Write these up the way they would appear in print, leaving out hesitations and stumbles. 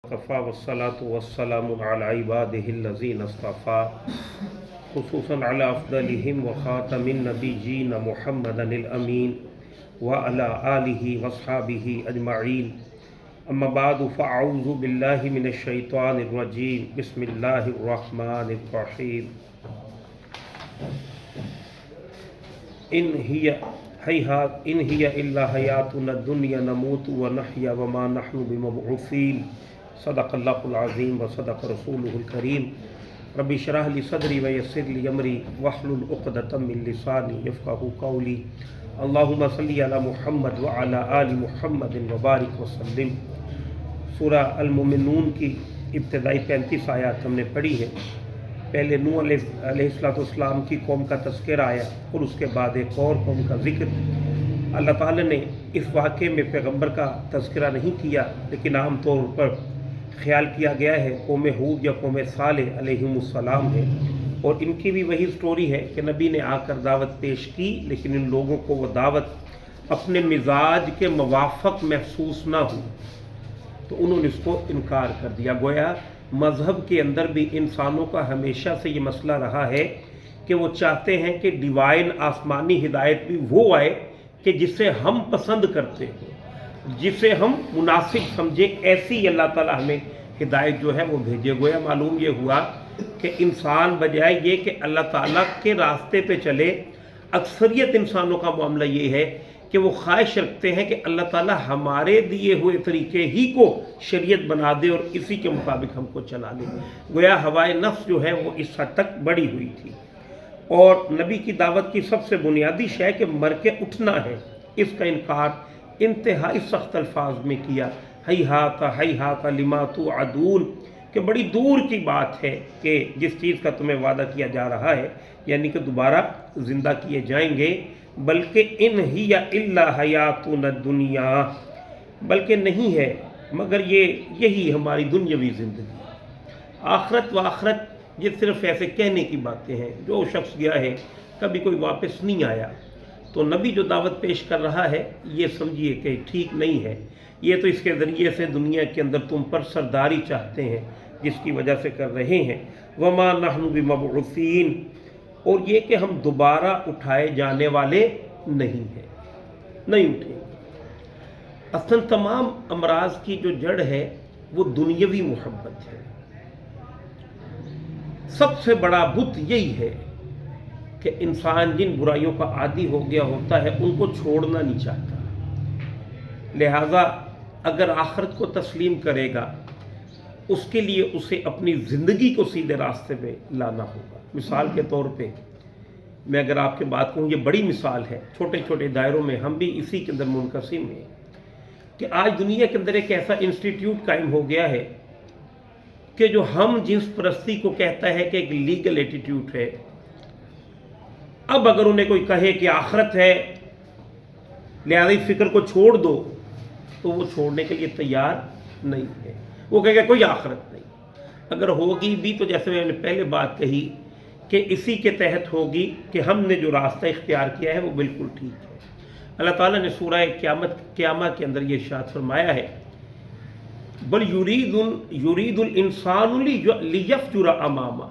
وقفا والصلاة والسلام على عباده الذين اصطفى خصوصا على أفضلهم وخاتم النبيين محمد الأمين وعلى آله وأصحابه أجمعين أما بعد فأعوذ بالله من الشيطان الرجيم بسم الله الرحمن الرحيم إن هي إلا حياتنا الدنيا نموت ونحيا وما نحن بمبعوثين صدق اللہ العظیم وصدق رسولہ الکریم رب اشرح لی صدری ویسر لی امری واحلل عقدۃ من لسانی یفقہوا قولی اللہم صلی علی محمد وعلی آل محمد وبارک وسلم۔ سورہ المومنون کی ابتدائی 35 آیات ہم نے پڑھی ہے۔ پہلے نوح علیہ السلام کی قوم کا تذکرہ آیا اور اس کے بعد ایک اور قوم کا ذکر۔ اللہ تعالیٰ نے اس واقعے میں پیغمبر کا تذکرہ نہیں کیا، لیکن عام طور پر خیال کیا گیا ہے قوم ہود یا قوم صالح علیہم السلام ہے، اور ان کی بھی وہی سٹوری ہے کہ نبی نے آ کر دعوت پیش کی، لیکن ان لوگوں کو وہ دعوت اپنے مزاج کے موافق محسوس نہ ہوئی تو انہوں نے اس کو انکار کر دیا۔ گویا مذہب کے اندر بھی انسانوں کا ہمیشہ سے یہ مسئلہ رہا ہے کہ وہ چاہتے ہیں کہ ڈیوائن آسمانی ہدایت بھی وہ آئے کہ جسے ہم پسند کرتے ہیں، جسے ہم مناسب سمجھے، ایسی اللہ تعالیٰ ہمیں ہدایت جو ہے وہ بھیجے۔ گویا معلوم یہ ہوا کہ انسان بجائے یہ کہ اللہ تعالیٰ کے راستے پہ چلے، اکثریت انسانوں کا معاملہ یہ ہے کہ وہ خواہش رکھتے ہیں کہ اللہ تعالیٰ ہمارے دیے ہوئے طریقے ہی کو شریعت بنا دے اور اسی کے مطابق ہم کو چلا لے۔ گویا ہوائے نفس جو ہے وہ اس حد تک بڑھی ہوئی تھی، اور نبی کی دعوت کی سب سے بنیادی شے کہ مر کے اٹھنا ہے، اس کا انکار انتہائی سخت الفاظ میں کیا۔ ہیہات لما توعدون، کہ بڑی دور کی بات ہے کہ جس چیز کا تمہیں وعدہ کیا جا رہا ہے، یعنی کہ دوبارہ زندہ کیے جائیں گے، بلکہ ان ہی الا حیاتنا الدنیا، بلکہ نہیں ہے مگر یہی ہماری دنیاوی زندگی۔ آخرت و آخرت یہ صرف ایسے کہنے کی باتیں ہیں۔ جو شخص گیا ہے کبھی کوئی واپس نہیں آیا، تو نبی جو دعوت پیش کر رہا ہے یہ سمجھیے کہ ٹھیک نہیں ہے۔ یہ تو اس کے ذریعے سے دنیا کے اندر تم پر سرداری چاہتے ہیں، جس کی وجہ سے کر رہے ہیں۔ وما نحن بمبعوثین، اور یہ کہ ہم دوبارہ اٹھائے جانے والے نہیں ہیں، نہیں اٹھیں گے۔ اصلاً تمام امراض کی جو جڑ ہے وہ دنیاوی محبت ہے۔ سب سے بڑا بت یہی ہے کہ انسان جن برائیوں کا عادی ہو گیا ہوتا ہے ان کو چھوڑنا نہیں چاہتا، لہذا اگر آخرت کو تسلیم کرے گا اس کے لیے اسے اپنی زندگی کو سیدھے راستے پہ لانا ہوگا۔ مثال کے طور پہ میں اگر آپ کے بات کہوں، یہ بڑی مثال ہے، چھوٹے چھوٹے دائروں میں ہم بھی اسی کے اندر منقسم ہیں، کہ آج دنیا کے اندر ایک ایسا انسٹیٹیوٹ قائم ہو گیا ہے کہ جو ہم جنس پرستی کو کہتا ہے کہ ایک لیگل ایٹیٹیوڈ ہے۔ اب اگر انہیں کوئی کہے کہ آخرت ہے لہذا اس فکر کو چھوڑ دو، تو وہ چھوڑنے کے لیے تیار نہیں ہے۔ وہ کہے گا کوئی آخرت نہیں، اگر ہوگی بھی تو جیسے میں نے پہلے بات کہی کہ اسی کے تحت ہوگی کہ ہم نے جو راستہ اختیار کیا ہے وہ بالکل ٹھیک ہے۔ اللہ تعالیٰ نے سورہ قیامہ کے اندر یہ ارشاد فرمایا ہے، بل یرید الانسان لیفجر امامہ،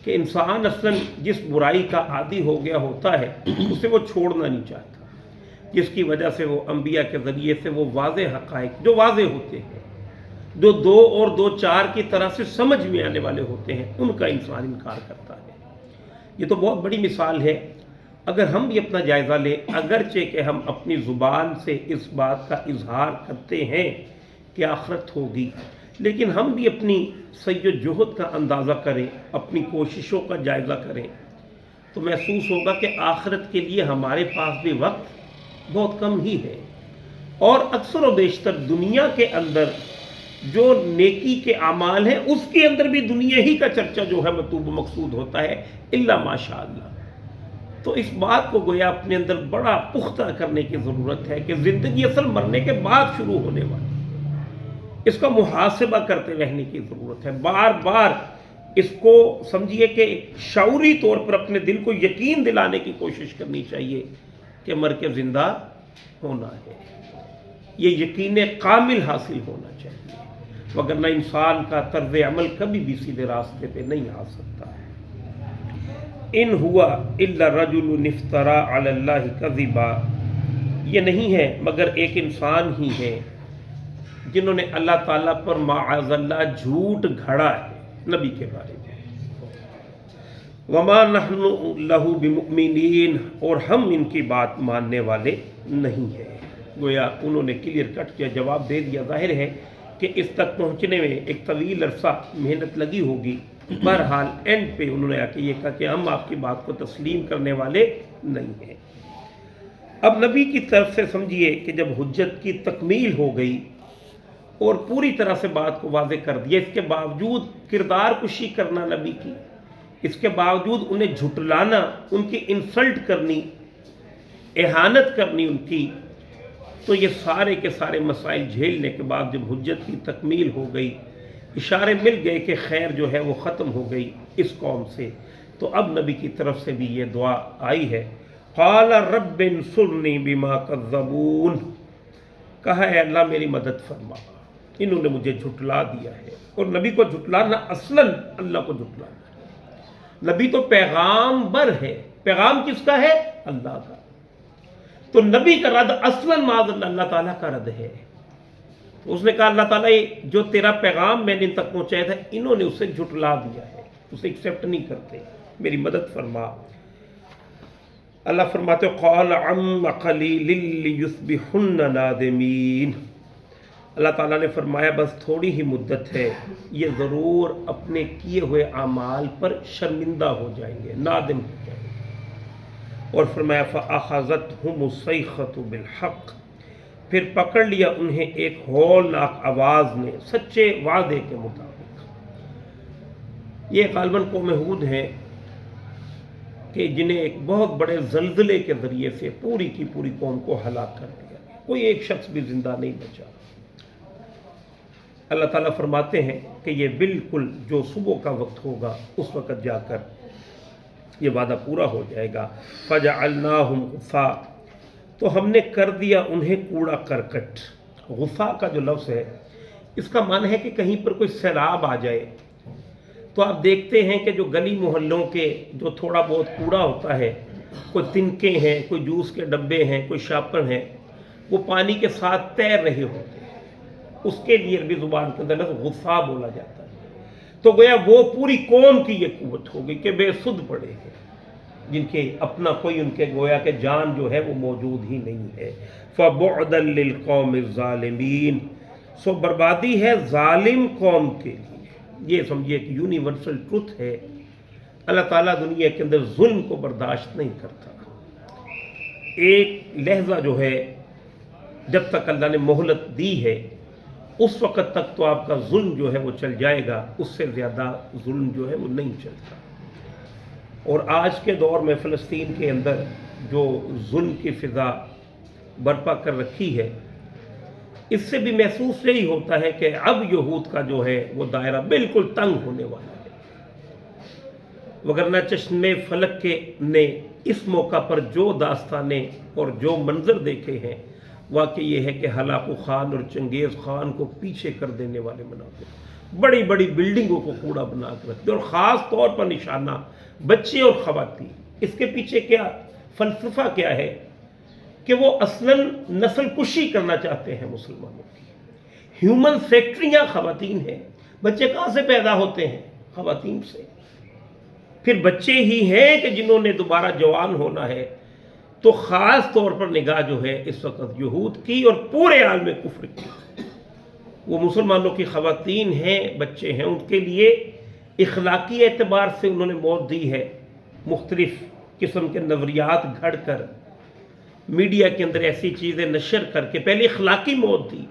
کہ انسان اصلاً جس برائی کا عادی ہو گیا ہوتا ہے اسے وہ چھوڑنا نہیں چاہتا، جس کی وجہ سے وہ انبیاء کے ذریعے سے وہ واضح حقائق جو واضح ہوتے ہیں، جو 2 اور 2 4 کی طرح سے سمجھ میں آنے والے ہوتے ہیں، ان کا انسان انکار کرتا ہے۔ یہ تو بہت بڑی مثال ہے۔ اگر ہم بھی اپنا جائزہ لیں، اگرچہ کہ ہم اپنی زبان سے اس بات کا اظہار کرتے ہیں کہ آخرت ہوگی، لیکن ہم بھی اپنی سعی و جہد کا اندازہ کریں، اپنی کوششوں کا جائزہ کریں، تو محسوس ہوگا کہ آخرت کے لیے ہمارے پاس بھی وقت بہت کم ہی ہے، اور اکثر و بیشتر دنیا کے اندر جو نیکی کے اعمال ہیں اس کے اندر بھی دنیا ہی کا چرچا جو ہے مطلوب و مقصود ہوتا ہے، الا ماشاء اللہ۔ تو اس بات کو گویا اپنے اندر بڑا پختہ کرنے کی ضرورت ہے کہ زندگی اصل مرنے کے بعد شروع ہونے والی، اس کا محاسبہ کرتے رہنے کی ضرورت ہے۔ بار بار اس کو سمجھیے کہ شعوری طور پر اپنے دل کو یقین دلانے کی کوشش کرنی چاہیے کہ مر کے زندہ ہونا ہے، یہ یقین کامل حاصل ہونا چاہیے۔ وگرنہ انسان کا طرز عمل کبھی بھی سیدھے راستے پہ نہیں آ سکتا ہے۔ ان ہوا الا رجل افترا علی اللہ کذبا، یہ نہیں ہے مگر ایک انسان ہی ہے جنہوں نے اللہ تعالیٰ پر معاذ اللہ جھوٹ گھڑا ہے نبی کے بارے میں۔ وما نحن لہ بمؤمنین، اور ہم ان کی بات ماننے والے نہیں ہیں۔ گویا انہوں نے کلیئر کٹ کیا جواب دے دیا۔ ظاہر ہے کہ اس تک پہنچنے میں ایک طویل عرصہ محنت لگی ہوگی، بہرحال اینڈ پہ انہوں نے آ کے یہ کہا کہ ہم آپ کی بات کو تسلیم کرنے والے نہیں ہیں۔ اب نبی کی طرف سے سمجھیے کہ جب حجت کی تکمیل ہو گئی اور پوری طرح سے بات کو واضح کر دیا، اس کے باوجود کردار کشی کرنا نبی کی، اس کے باوجود انہیں جھٹلانا، ان کی انسلٹ کرنی، اہانت کرنی ان کی، تو یہ سارے کے سارے مسائل جھیلنے کے بعد جب حجت کی تکمیل ہو گئی، اشارے مل گئے کہ خیر جو ہے وہ ختم ہو گئی اس قوم سے، تو اب نبی کی طرف سے بھی یہ دعا آئی ہے، قال رب انصرنی بما کذبون، کہا اے اللہ میری مدد فرما، انہوں نے مجھے جھٹلا دیا ہے۔ اور نبی کو جھٹلانا اصلاً اللہ کو جھٹلانا ہے۔ نبی تو پیغام بر ہے، پیغام کس کا ہے؟ اللہ کا، تو نبی کا رد اصلاً معاذ اللہ تعالیٰ کا رد ہے۔ اس نے کہا اللہ تعالیٰ جو تیرا پیغام میں نے ان تک پہنچایا تھا انہوں نے اسے جھٹلا دیا ہے، اسے ایکسیپٹ نہیں کرتے، میری مدد فرما۔ اللہ فرماتے قال عم قلیل لیصبحن نادمین، اللہ تعالیٰ نے فرمایا بس تھوڑی ہی مدت ہے، یہ ضرور اپنے کیے ہوئے اعمال پر شرمندہ ہو جائیں گے، نادم ہو جائیں گے۔ اور فرمایا فأخذتهم الصیحة بالحق، پھر پکڑ لیا انہیں ایک ہولناک آواز نے سچے وعدے کے مطابق۔ یہ غالباً قوم ہود ہیں کہ جنہیں ایک بہت بڑے زلزلے کے ذریعے سے پوری کی پوری قوم کو ہلاک کر دیا، کوئی ایک شخص بھی زندہ نہیں بچا۔ اللہ تعالیٰ فرماتے ہیں کہ یہ بالکل جو صبح کا وقت ہوگا اس وقت جا کر یہ وعدہ پورا ہو جائے گا۔ فَجَعَلْنَاهُمْ غُثَاءً، تو ہم نے کر دیا انہیں کوڑا کرکٹ۔ غثاء کا جو لفظ ہے اس کا معنی ہے کہ کہیں پر کوئی سیلاب آ جائے تو آپ دیکھتے ہیں کہ جو گلی محلوں کے جو تھوڑا بہت کوڑا ہوتا ہے، کوئی تنکے ہیں، کوئی جوس کے ڈبے ہیں، کوئی شاپر ہیں، وہ پانی کے ساتھ تیر رہے ہوتے ہیں، اس کے لیے عربی زبان کے اندر غصہ بولا جاتا ہے۔ تو گویا وہ پوری قوم کی یہ قوت ہوگی کہ بے سدھ پڑے ہیں، جن کے اپنا کوئی ان کے گویا کہ جان جو ہے وہ موجود ہی نہیں ہے۔ فَبُعْدًا لِلْقَوْمِ الظَّالِمِينَ، سو بربادی ہے ظالم قوم کے لیے۔ یہ سمجھیے کہ یونیورسل ٹروتھ ہے، اللہ تعالیٰ دنیا کے اندر ظلم کو برداشت نہیں کرتا۔ ایک لہجہ جو ہے جب تک اللہ نے مہلت دی ہے اس وقت تک تو آپ کا ظلم جو ہے وہ چل جائے گا، اس سے زیادہ ظلم جو ہے وہ نہیں چلتا۔ اور آج کے دور میں فلسطین کے اندر جو ظلم کی فضا برپا کر رکھی ہے، اس سے بھی محسوس یہی ہوتا ہے کہ اب یہود کا جو ہے وہ دائرہ بالکل تنگ ہونے والا ہے۔ وگرنہ چشمے فلک کے نے اس موقع پر جو داستانیں اور جو منظر دیکھے ہیں، واقعی یہ ہے کہ ہلاکو خان اور چنگیز خان کو پیچھے کر دینے والے مناظر، بڑی بڑی بلڈنگوں کو کوڑا بنا کر رکھتے، اور خاص طور پر نشانہ بچے اور خواتین۔ اس کے پیچھے کیا فلسفہ کیا ہے کہ وہ اصلاً نسل کشی کرنا چاہتے ہیں مسلمانوں کی۔ ہیومن فیکٹریاں خواتین ہیں، بچے کہاں سے پیدا ہوتے ہیں؟ خواتین سے۔ پھر بچے ہی ہیں کہ جنہوں نے دوبارہ جوان ہونا ہے، تو خاص طور پر نگاہ جو ہے اس وقت یہود کی اور پورے عالم کفر کی، وہ مسلمانوں کی خواتین ہیں، بچے ہیں، ان کے لیے اخلاقی اعتبار سے انہوں نے موت دی ہے، مختلف قسم کے نظریات گھڑ کر، میڈیا کے اندر ایسی چیزیں نشر کر کے پہلے اخلاقی موت دی،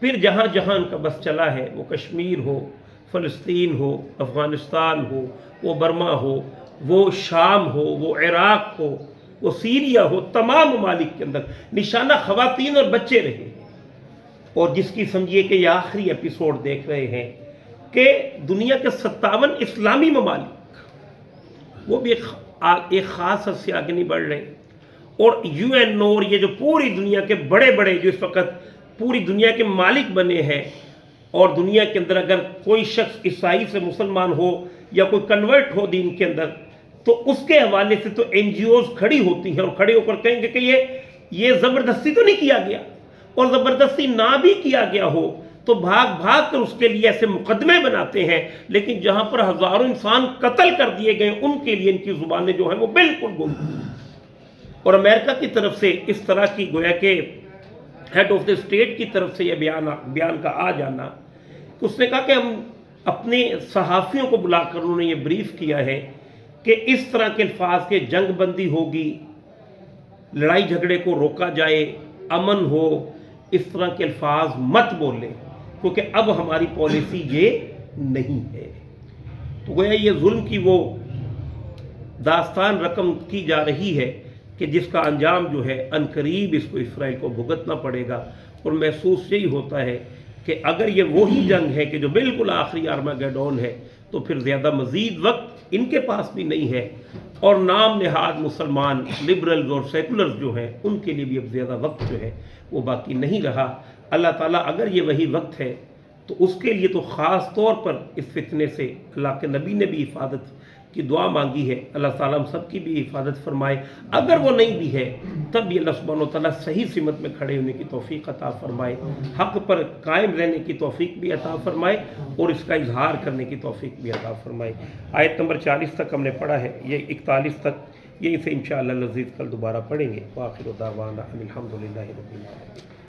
پھر جہاں جہاں ان کا بس چلا ہے، وہ کشمیر ہو، فلسطین ہو، افغانستان ہو، وہ برما ہو، وہ شام ہو، وہ عراق ہو، وہ سیریا ہو، تمام ممالک کے اندر نشانہ خواتین اور بچے رہے ہیں۔ اور جس کی سمجھیے کہ یہ آخری ایپیسوڈ دیکھ رہے ہیں کہ دنیا کے 57 اسلامی ممالک وہ بھی ایک خاص حد سے آگے نہیں بڑھ رہے، اور یو این اور یہ جو پوری دنیا کے بڑے بڑے جو اس وقت پوری دنیا کے مالک بنے ہیں، اور دنیا کے اندر اگر کوئی شخص عیسائی سے مسلمان ہو یا کوئی کنورٹ ہو دین کے اندر، تو اس کے حوالے سے تو این جی اوز کھڑی ہوتی ہیں اور کھڑے ہو کر کہیں گے کہ یہ زبردستی تو نہیں کیا گیا، اور زبردستی نہ بھی کیا گیا ہو تو بھاگ بھاگ کر اس کے لیے ایسے مقدمے بناتے ہیں، لیکن جہاں پر ہزاروں انسان قتل کر دیے گئے ان کے لیے ان کی زبانیں جو ہیں وہ بالکل گم ہیں۔ اور امریکہ کی طرف سے اس طرح کی گویا کہ ہیڈ آف دا اسٹیٹ کی طرف سے یہ بیان کا آ جانا، اس نے کہا کہ ہم اپنے صحافیوں کو بلا کر انہوں نے یہ بریف کیا ہے کہ اس طرح کے الفاظ کے جنگ بندی ہوگی، لڑائی جھگڑے کو روکا جائے، امن ہو، اس طرح کے الفاظ مت بولیں، کیونکہ اب ہماری پالیسی یہ نہیں ہے۔ تو گویا یہ ظلم کی وہ داستان رقم کی جا رہی ہے کہ جس کا انجام جو ہے عنقریب اس کو اسرائیل کو بھگتنا پڑے گا، اور محسوس یہی ہوتا ہے کہ اگر یہ وہی جنگ ہے کہ جو بالکل آخری آرماگیڈون ہے، تو پھر زیادہ مزید وقت ان کے پاس بھی نہیں ہے، اور نام نہاد مسلمان لبرلز اور سیکولرز جو ہیں ان کے لیے بھی اب زیادہ وقت جو ہے وہ باقی نہیں رہا۔ اللہ تعالیٰ اگر یہ وہی وقت ہے تو اس کے لیے تو خاص طور پر اس فتنے سے اللہ کے نبی نے بھی حفاظت کی دعا مانگی ہے، اللہ تعالیٰ ہم سب کی بھی حفاظت فرمائے۔ اگر وہ نہیں بھی ہے تب بھی اللہ سبحانہ و تعالیٰ صحیح سمت میں کھڑے ہونے کی توفیق عطا فرمائے، حق پر قائم رہنے کی توفیق بھی عطا فرمائے، اور اس کا اظہار کرنے کی توفیق بھی عطا فرمائے۔ آیت نمبر 40 تک ہم نے پڑھا ہے، یہ 41 تک یہ اسے انشاءاللہ العزیز کل دوبارہ پڑھیں گے۔ وآخر دعوانا ان الحمد للہ رب العالمین۔